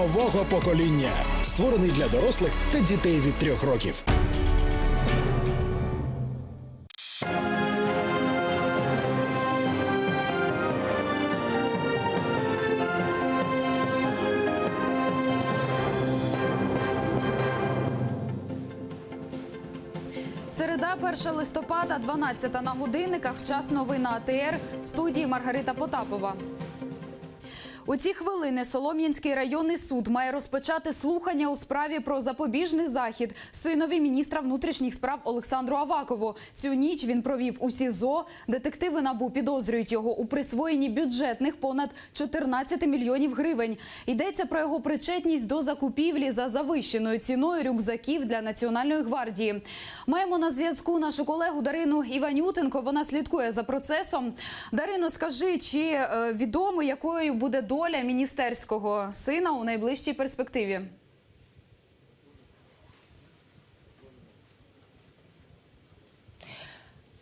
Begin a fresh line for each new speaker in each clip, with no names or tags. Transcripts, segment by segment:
нового покоління, створений для дорослих та дітей від 3 років.
Середа, 1 листопада, 12 на годинниках. Час новин на АТР. В студії Маргарита Потапова. У ці хвилини Солом'янський районний суд має розпочати слухання у справі про запобіжний захід синові міністра внутрішніх справ Олександру Авакову. Цю ніч він провів у СІЗО. Детективи НАБУ підозрюють його у присвоєнні бюджетних понад 14 мільйонів гривень. Йдеться про його причетність до закупівлі за завищеною ціною рюкзаків для Національної гвардії. Маємо на зв'язку нашу колегу Дарину Іванютенко. Вона слідкує за процесом. Дарино, скажи, чи відомо, якою буде доля міністерського сина у найближчій перспективі?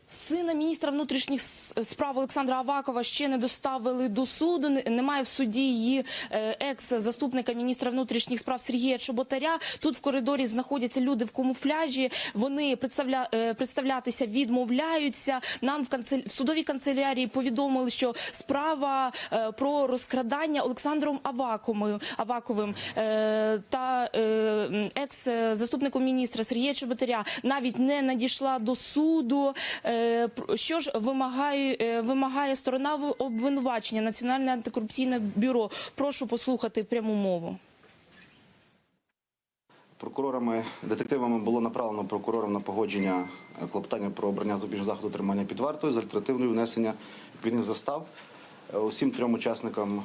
Сина міністра внутрішніх справ Олександра Авакова ще не доставили до суду. Немає в суді її екс-заступника міністра внутрішніх справ Сергія Чоботаря. Тут в коридорі знаходяться люди в камуфляжі. Вони представлятися відмовляються. Нам в судовій канцелярії повідомили, що справа про розкрадання Олександром Аваковим та екс-заступником міністра Сергія Чоботаря навіть не надійшла до суду. Що ж вимагає сторона обвинувачення Національне антикорупційне бюро? Прошу послухати пряму мову.
Детективами було направлено прокурором на погодження клопотання про обрання запобіжного заходу тримання під вартою з альтернативною внесення відповідних застав усім 3 учасникам,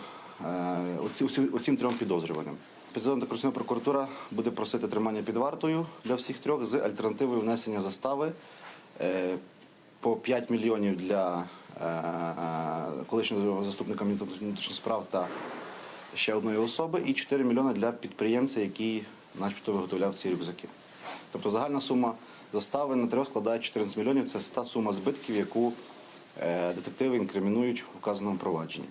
усім 3 підозрюваним. Підозрювана антикорупційна прокуратура буде просити тримання під вартою для всіх 3 з альтернативою внесення застави по 5 мільйонів для колишнього заступника міністра внутрішніх справ та ще одної особи і 4 мільйони для підприємця, який начебто виготовляв ці рюкзаки. Тобто загальна сума застави на 3 складає 14 мільйонів. Це та сума збитків, яку детективи інкримінують у вказаному провадженні.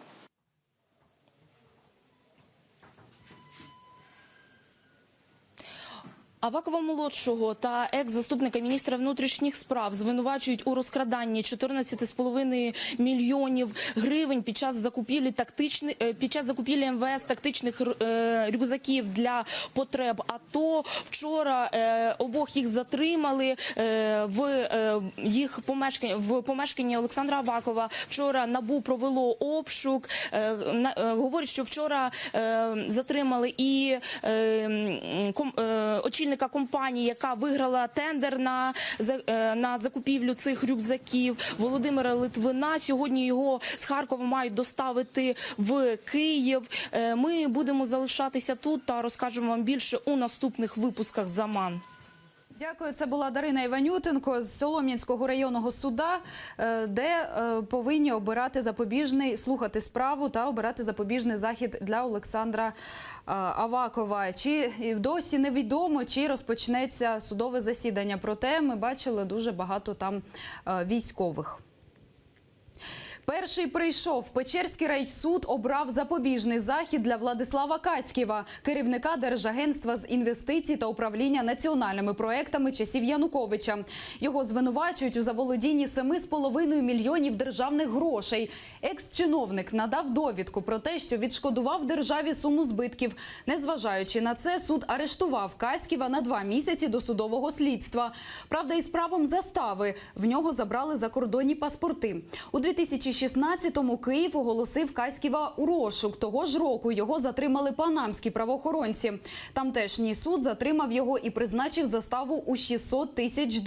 Авакова-молодшого та екс-заступника міністра внутрішніх справ звинувачують у розкраданні 14,5 мільйонів гривень під час закупівлі МВС тактичних рюкзаків для потреб АТО. Вчора обох їх затримали в помешканні Олександра Авакова. Вчора НАБУ провело обшук. Говорять, що вчора затримали і очільника компанії, яка виграла тендер на закупівлю цих рюкзаків, Володимира Литвина. Сьогодні його з Харкова мають доставити в Київ. Ми будемо залишатися тут та розкажемо вам більше у наступних випусках «Заман».
Дякую. Це була Дарина Іванютенко з Солом'янського районного суда, де повинні слухати справу та обирати запобіжний захід для Олександра Авакова. Чи досі невідомо, чи розпочнеться судове засідання. Проте ми бачили дуже багато там військових. Перший прийшов. Печерський райсуд обрав запобіжний захід для Владислава Каськіва, керівника Держагентства з інвестицій та управління національними проектами часів Януковича. Його звинувачують у заволодінні 7,5 мільйонів державних грошей. Екс-чиновник надав довідку про те, що відшкодував державі суму збитків. Незважаючи на це, суд арештував Каськіва на 2 місяці досудового слідства. Правда, із правом застави в нього забрали закордонні паспорти. У 2016-му Київ оголосив Каськіва у розшук. Того ж року його затримали панамські правоохоронці. Тамтешній суд затримав його і призначив заставу у $600 тисяч.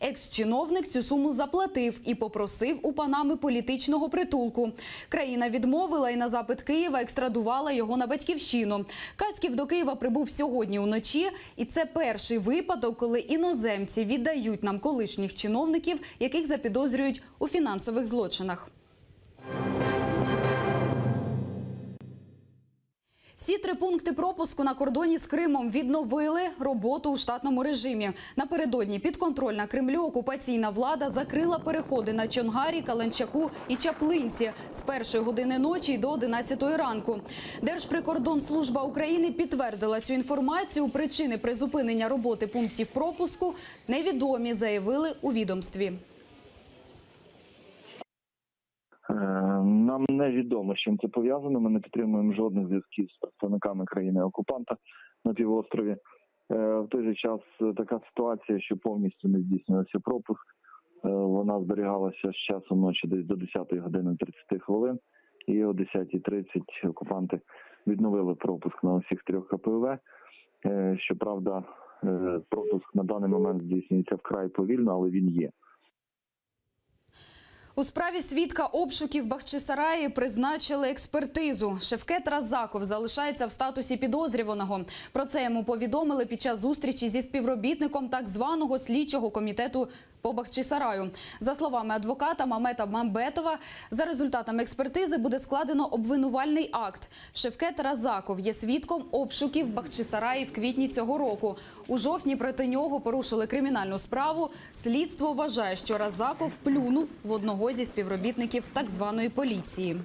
Екс-чиновник цю суму заплатив і попросив у Панами політичного притулку. Країна відмовила і на запит Києва екстрадувала його на батьківщину. Каськів до Києва прибув сьогодні уночі. І це перший випадок, коли іноземці віддають нам колишніх чиновників, яких запідозрюють у фінансових злочинах. Всі 3 пункти пропуску на кордоні з Кримом відновили роботу у штатному режимі. Напередодні підконтрольна Кремлю окупаційна влада закрила переходи на Чонгарі, Каланчаку і Чаплинці з 1 години ночі до 11 ранку. Держприкордонслужба України підтвердила цю інформацію. Причини призупинення роботи пунктів пропуску невідомі, заявили у відомстві.
Нам невідомо, з чим це пов'язано. Ми не підтримуємо жодних зв'язків з представниками країни-окупанта на півострові. В той же час така ситуація, що повністю не здійснювався пропуск. Вона зберігалася з часу ночі десь до 10 години 30 хвилин. І о 10:30 окупанти відновили пропуск на усіх 3 КПВ. Щоправда, пропуск на даний момент здійснюється вкрай повільно, але він є.
У справі свідка обшуків в Бахчисараї призначили експертизу. Шевкет Разаков залишається в статусі підозрюваного. Про це йому повідомили під час зустрічі зі співробітником так званого слідчого комітету по Бахчисараю. За словами адвоката Мамета Мамбетова, за результатами експертизи буде складено обвинувальний акт. Шевкет Разаков є свідком обшуків в Бахчисараї в квітні цього року. У жовтні проти нього порушили кримінальну справу. Слідство вважає, що Разаков плюнув в одного зі співробітників так званої поліції.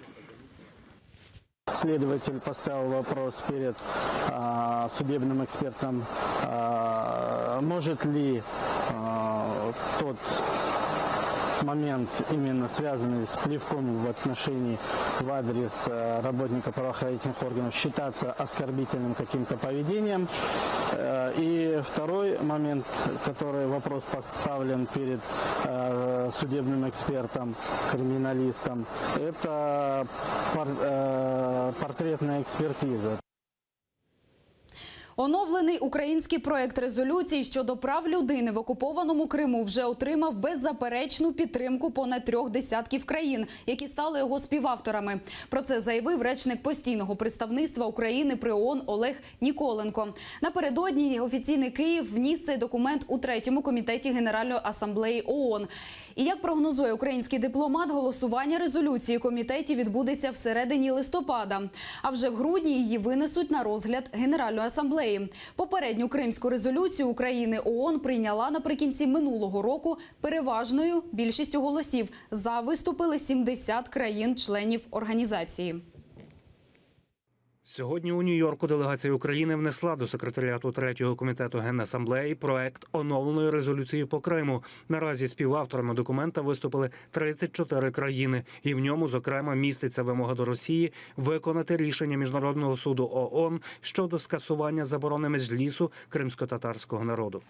Следователь поставил вопрос перед судебным экспертом, может ли тот момент, именно связанный с плевком в отношении в адрес работника правоохранительных органов, считаться оскорбительным каким-то поведением. И второй момент, который вопрос поставлен перед судебным экспертом, криминалистом, это портретная экспертиза.
Оновлений український проект резолюції щодо прав людини в окупованому Криму вже отримав беззаперечну підтримку понад 3 десятків країн, які стали його співавторами. Про це заявив речник постійного представництва України при ООН Олег Ніколенко. Напередодні офіційний Київ вніс цей документ у 3-му комітеті Генеральної асамблеї ООН. І як прогнозує український дипломат, голосування резолюції комітеті відбудеться всередині листопада. А вже в грудні її винесуть на розгляд Генеральної асамблеї. Попередню кримську резолюцію України ООН прийняла наприкінці минулого року переважною більшістю голосів. За виступили 70 країн-членів організації.
Сьогодні у Нью-Йорку делегація України внесла до секретаріату 3-го комітету Генасамблеї проект оновленої резолюції по Криму. Наразі співавторами документа виступили 34 країни. І в ньому, зокрема, міститься вимога до Росії виконати рішення Міжнародного суду ООН щодо скасування заборони меджлісу кримсько-татарського народу.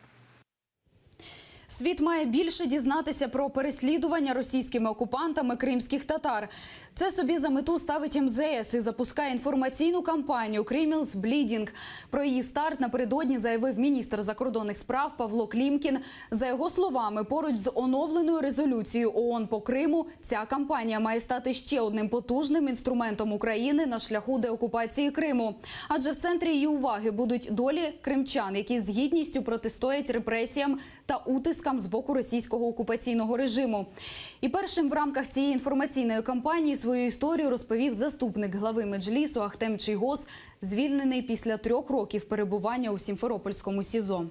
Світ має більше дізнатися про переслідування російськими окупантами кримських татар. Це собі за мету ставить МЗС і запускає інформаційну кампанію «Criminals Bleeding». Про її старт напередодні заявив міністр закордонних справ Павло Клімкін. За його словами, поруч з оновленою резолюцією ООН по Криму, ця кампанія має стати ще одним потужним інструментом України на шляху деокупації Криму. Адже в центрі її уваги будуть долі кримчан, які з гідністю протистоять репресіям та утискам з боку російського окупаційного режиму. І першим в рамках цієї інформаційної кампанії свою історію розповів заступник глави Меджлісу Ахтем Чийгоз, звільнений після 3 років перебування у Сімферопольському СІЗО.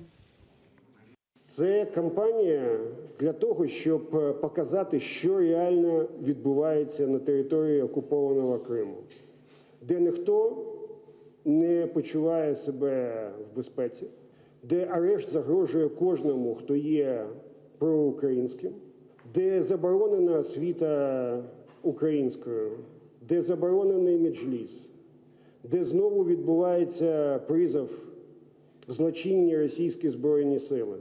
Це кампанія для того, щоб показати, що реально відбувається на території окупованого Криму, де ніхто не почуває себе в безпеці, де арешт загрожує кожному, хто є проукраїнським, де заборонена освіта українською, де заборонений меджліс, де знову відбувається призов в злочинні російські збройні сили.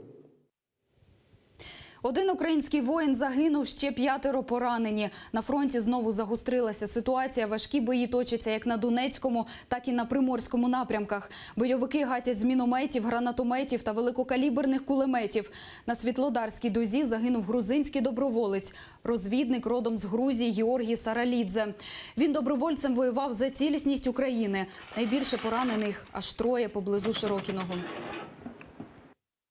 Один український воїн загинув, ще 5 поранені. На фронті знову загострилася ситуація. Важкі бої точаться як на Донецькому, так і на Приморському напрямках. Бойовики гатять з мінометів, гранатометів та великокаліберних кулеметів. На Світлодарській дузі загинув грузинський доброволець. Розвідник родом з Грузії Георгій Саралідзе. Він добровольцем воював за цілісність України. Найбільше поранених аж 3 поблизу Широкіного.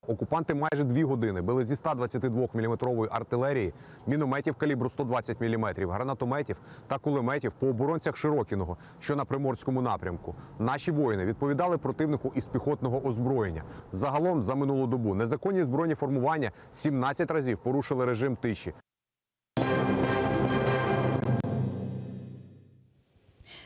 Окупанти майже 2 години били зі 122-мм артилерії, мінометів калібру 120 мм, гранатометів та кулеметів по оборонцях Широкіного, що на Приморському напрямку. Наші воїни відповідали противнику із піхотного озброєння. Загалом за минулу добу незаконні збройні формування 17 разів порушили режим тиші.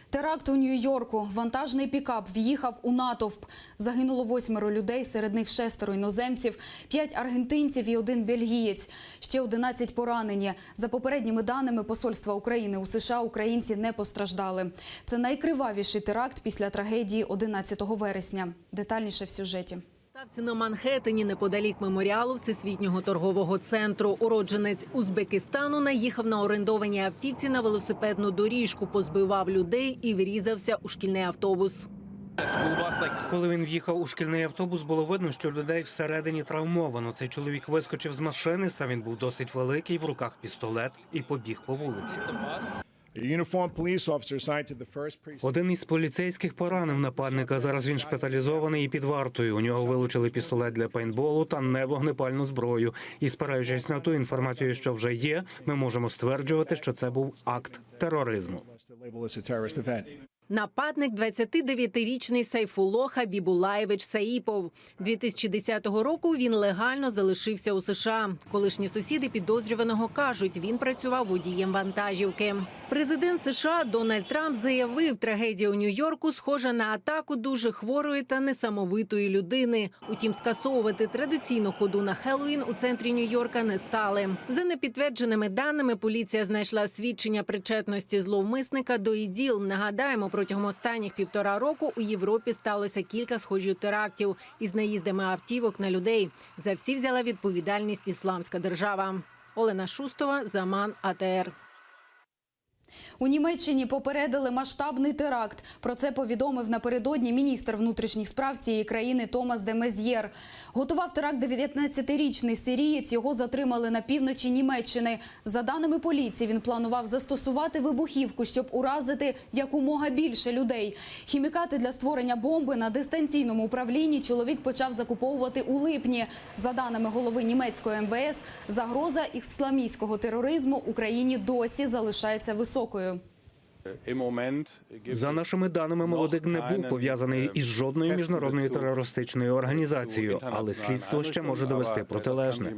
Теракт у Нью-Йорку. Вантажний пікап в'їхав у натовп. Загинуло 8 людей, серед них 6 іноземців, 5 аргентинців і 1 бельгієць. Ще 11 поранені. За попередніми даними Посольства України у США, українці не постраждали. Це найкривавіший теракт після трагедії 11 вересня. Детальніше в сюжеті.
Стався на Манхеттені неподалік меморіалу Всесвітнього торгового центру. Уродженець Узбекистану наїхав на орендованій автівці на велосипедну доріжку, позбивав людей і врізався у шкільний автобус.
Коли він в'їхав у шкільний автобус, було видно, що людей всередині травмовано. Цей чоловік вискочив з машини, сам він був досить великий, в руках пістолет і побіг по вулиці. Один із поліцейських поранив нападника. Зараз він шпиталізований і під вартою. У нього вилучили пістолет для пейнтболу та невогнепальну зброю. І спираючись на ту інформацію, що вже є, ми можемо стверджувати, що це був акт тероризму.
Нападник – 29-річний Сайфулло Хабібулаєвич Саїпов. 2010 року він легально залишився у США. Колишні сусіди підозрюваного кажуть, він працював водієм вантажівки. Президент США Дональд Трамп заявив, трагедія у Нью-Йорку схожа на атаку дуже хворої та несамовитої людини. Утім, скасовувати традиційну ходу на Хеллоуін у центрі Нью-Йорка не стали. За непідтвердженими даними, поліція знайшла свідчення причетності зловмисника до ІДІЛ. Нагадаємо, протягом останніх 1,5 року у Європі сталося кілька схожих терактів із наїздами автівок на людей. За всі взяла відповідальність Ісламська держава. Олена Шустова, Заман, АТР.
У Німеччині попередили масштабний теракт. Про це повідомив напередодні міністр внутрішніх справ цієї країни Томас де Мез'єр. Готував теракт 19-річний сирієць. Його затримали на півночі Німеччини. За даними поліції, він планував застосувати вибухівку, щоб уразити якомога більше людей. Хімікати для створення бомби на дистанційному управлінні чоловік почав закуповувати у липні. За даними голови німецької МВС, загроза ісламістського тероризму Україні досі залишається високою.
За нашими даними, молодик не був пов'язаний із жодною міжнародною терористичною організацією, але слідство ще може довести протилежне.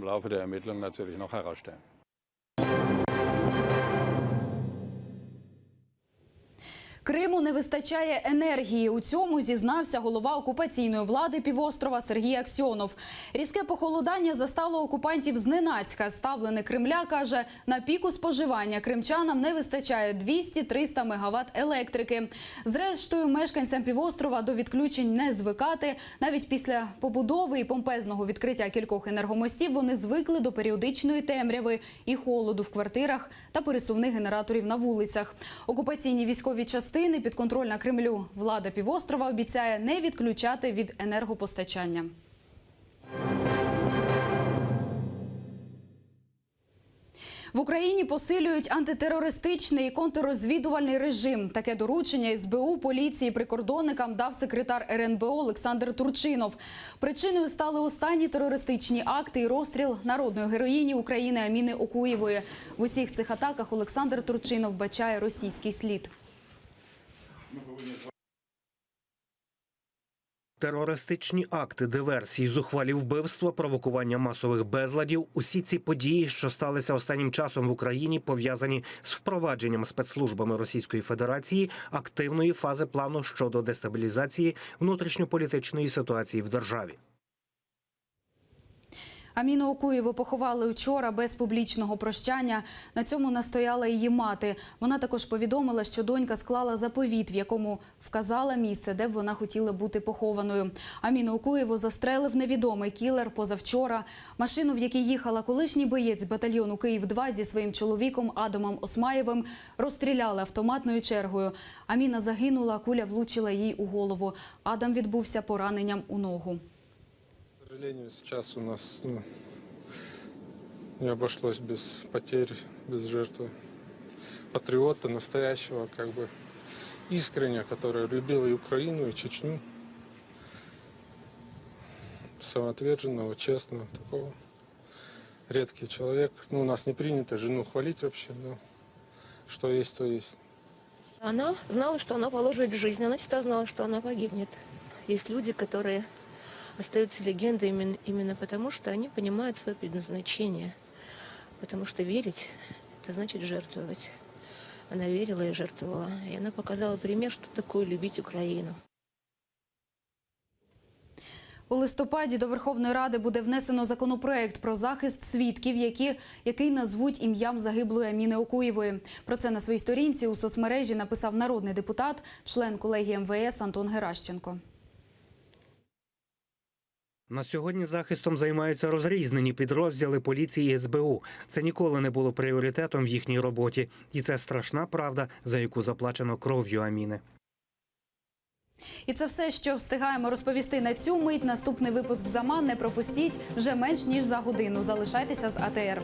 Криму не вистачає енергії. У цьому зізнався голова окупаційної влади півострова Сергій Аксьонов. Різке похолодання застало окупантів зненацька. Ставленик Кремля каже, на піку споживання кримчанам не вистачає 200-300 мегаватт електрики. Зрештою, мешканцям півострова до відключень не звикати. Навіть після побудови і помпезного відкриття кількох енергомостів вони звикли до періодичної темряви і холоду в квартирах та пересувних генераторів на вулицях. Окупаційні військові частини підконтрольна Кремлю. Влада півострова обіцяє не відключати від енергопостачання. В Україні посилюють антитерористичний і контррозвідувальний режим. Таке доручення СБУ, поліції, прикордонникам дав секретар РНБО Олександр Турчинов. Причиною стали останні терористичні акти і розстріл народної героїні України Аміни Окуєвої. В усіх цих атаках Олександр Турчинов вбачає російський слід.
Терористичні акти, диверсії, зухвалі вбивства, провокування масових безладів – усі ці події, що сталися останнім часом в Україні, пов'язані з впровадженням спецслужбами Російської Федерації активної фази плану щодо дестабілізації внутрішньополітичної ситуації в державі.
Аміну Окуєву поховали вчора без публічного прощання. На цьому настояла її мати. Вона також повідомила, що донька склала заповіт, в якому вказала місце, де б вона хотіла бути похованою. Аміну Окуєву застрелив невідомий кілер позавчора. Машину, в якій їхала колишній боєць батальйону «Київ-2» зі своїм чоловіком Адамом Осмаєвим, розстріляли автоматною чергою. Аміна загинула, а куля влучила їй у голову. Адам відбувся пораненням у ногу.
К сожалению, сейчас у нас не обошлось без потерь, без жертвы патриота настоящего, искренне, который любил и Украину, и Чечню. самоотверженного, честного, такого. Редкий человек. Ну, у нас не принято жену хвалить вообще, но что есть, то есть.
Она знала, что она положит жизнь, она всегда знала, что она погибнет. Есть люди, которые остаются легендой именно потому, что они понимают свое предназначение. Потому что верить – это значит жертвовать. Она верила и жертвовала. И она показала пример, что такое любить Украину.
У листопаді до Верховної Ради буде внесено законопроект про захист свідків, який назвуть ім'ям загиблої Аміни Окуєвої. Про це на своїй сторінці у соцмережі написав народний депутат, член колегії МВС Антон Геращенко.
На сьогодні захистом займаються розрізнені підрозділи поліції і СБУ. Це ніколи не було пріоритетом в їхній роботі. І це страшна правда, за яку заплачено кров'ю Аміни.
І це все, що встигаємо розповісти на цю мить. Наступний випуск «Заман» не пропустіть вже менш ніж за годину. Залишайтеся з АТР.